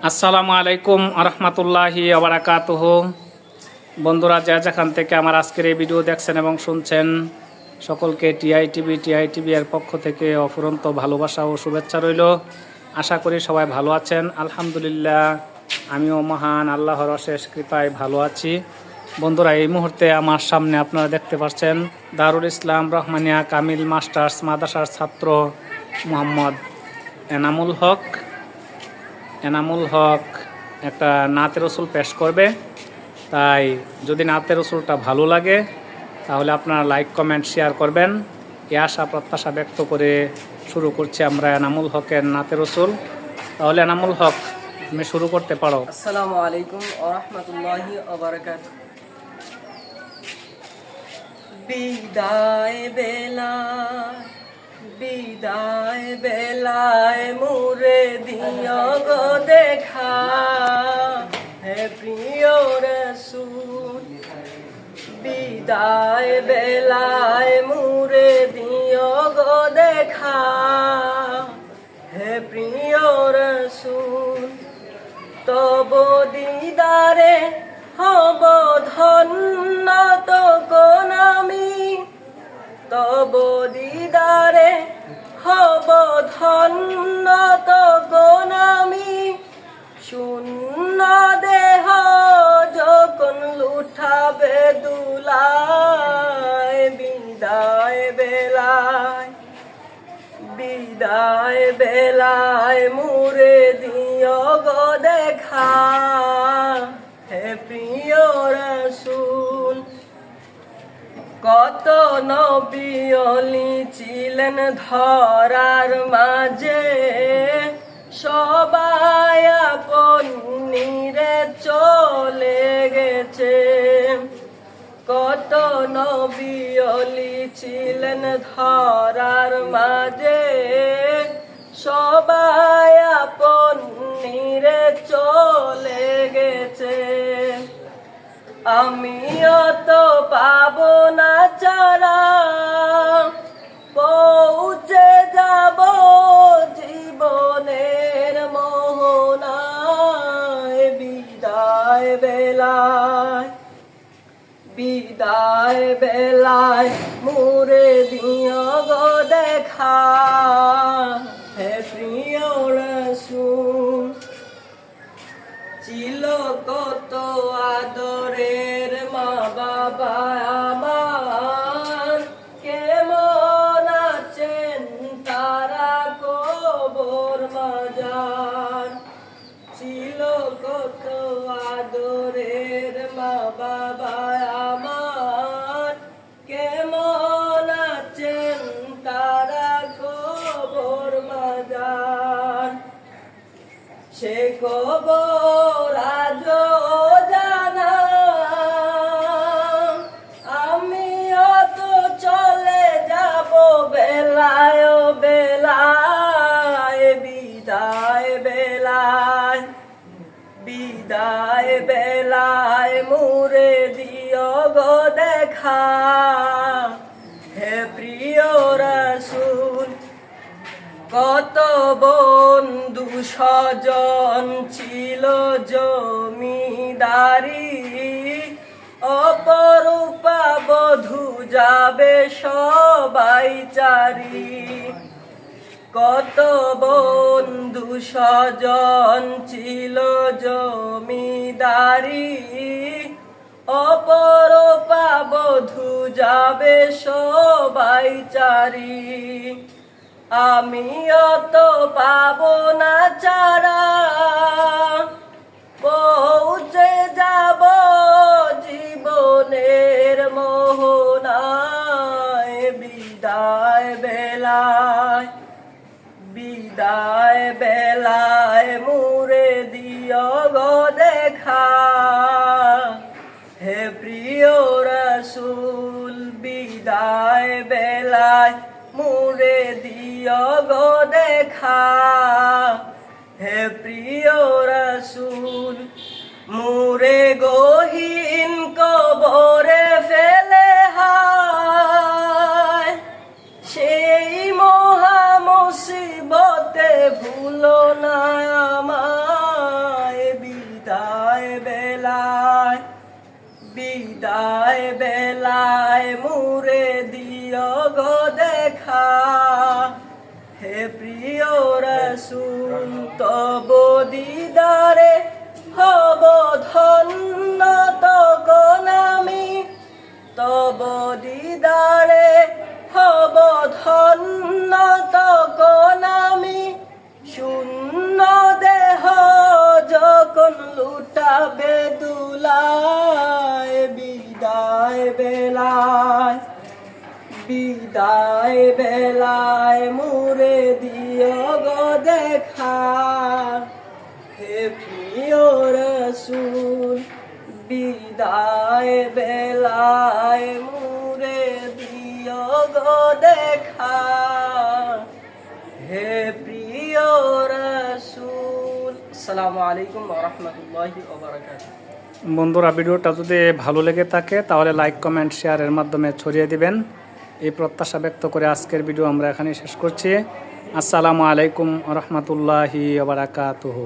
আসসালামু আলাইকুম আরহামতুল্লাহি আবরাকাতুহু। বন্ধুরা, যে যেখান থেকে আমার আজকের এই ভিডিও দেখছেন এবং শুনছেন, সকলকে টিআইটিভি এর পক্ষ থেকে অফুরন্ত ভালোবাসা ও শুভেচ্ছা রইল। আশা করি সবাই ভালো আছেন। আলহামদুলিল্লাহ, আমিও মহান আল্লাহর অশেষ কৃপায় ভালো আছি। বন্ধুরা, এই মুহূর্তে আমার সামনে আপনারা দেখতে পাচ্ছেন দারুল ইসলাম রহমানিয়া কামিল মাস্টার্স মাদ্রাসার ছাত্র মোহাম্মদ এনামুল হক একটা নাতে রসুল পেশ করবে। তাই যদি নাতে রসুলটা ভালো লাগে তাহলে আপনারা লাইক কমেন্ট শেয়ার করবেন। এই আশা প্রত্যাশা ব্যক্ত করে শুরু করছি আমরা এনামুল হকের নাতে রসুল। তাহলে এনামুল হক, তুমি শুরু করতে পারো। আসসালামু আলাইকুম ওয়া রাহমাতুল্লাহি ওয়া বারাকাতুহু। বিদায় বেলায় মুরে দিও গো দেখা, হে প্রিয় রাসূল। বিদায় বেলায় মুরে দিও গো দেখা, হে প্রিয় রাসূল। তব দিদারে হব ধন্য তখন আমি, তব দিদারে হব ধন্য তখন আমি। শূন্য দেহ যখন লুঠাবে দুলায়, বিদায় বেলায় মুরে দিও গো দেখা, হে প্রিয় রাসূল। কত নবী ওলি ছিলেন ধরার মাঝে, সবাই আপন নিরে চলে গেছে। কত নবী ওলি ছিলেন ধরার মাঝে, সবাই আপন নিরে চলে গেছে। আমিও তো পাবো না চারা, পৌঁছে যাব জীবনের মোহনায়। বিদায় বেলায় মুরে দিও গো দেখা, হে প্রিয় রাসূল। ছিল কত আদরের মা বাবা আমার, কেমন আছেন তারা কবর মাজার। ছিল কত আদরের মা বাবা আমার, কেমন আছেন তারা কবর মাজার। সে খবর আজও জানা, আমিও তো চলে যাব বেলায় বেলায়। বিদায় বেলায় মুরে দিও গো দেখা, হে প্রিয় রাসূল। কত বন্ধু স্বজন ছিল জমিদারি, অপরূপা বধূ যাবে সবাই চারি। কত বন্ধু স্বজন ছিল জমিদারি, অপরূপা বধূ যাবে সবাই চারি। আমিও তো পাবো না চারা, পৌঁছে যাব জীবনের মোহনায়। বিদায় বেলায় মুরে দিও গো দেখা, হে প্রিয় রাসূল। বিদায় বেলায় মুরে দিও গো দেখা, হে প্রিয় রাসূল। মুরে গহীন কবরে ফেলে হায়, সেই মহা মুসিবতে ভুলো না আমায়। বিদায় বেলায় মুরে দিও গো দেখা, হে প্রিয় রাসূল তব দিদারে হব ধন্য তখন আমি, তব দিদারে হব ধন্য তখন আমি, শূন্য দেহ যখন লুটাবে দুলায়, বিদায় বেলায়, বিদায় বেলায় মুরে দিও গো দেখা, হে প্রিয় রাসূল বিদায় বেলায় মুরে দিও গো দেখা, হে প্রিয় রাসূল। আসসালামু আলাইকুম ওয়া রাহমাতুল্লাহি ওয়া বারাকাতুহু। বন্ধুরা, ভিডিওটা যদি ভালো লেগে থাকে তাহলে লাইক কমেন্ট শেয়ারের মাধ্যমে ছড়িয়ে দিবেন, এই প্রত্যাশা ব্যক্ত করে আজকের ভিডিও আমরা এখানে শেষ করছি। আসসালামু আলাইকুম ওয়া রাহমাতুল্লাহি ওয়া বারাকাতুহু।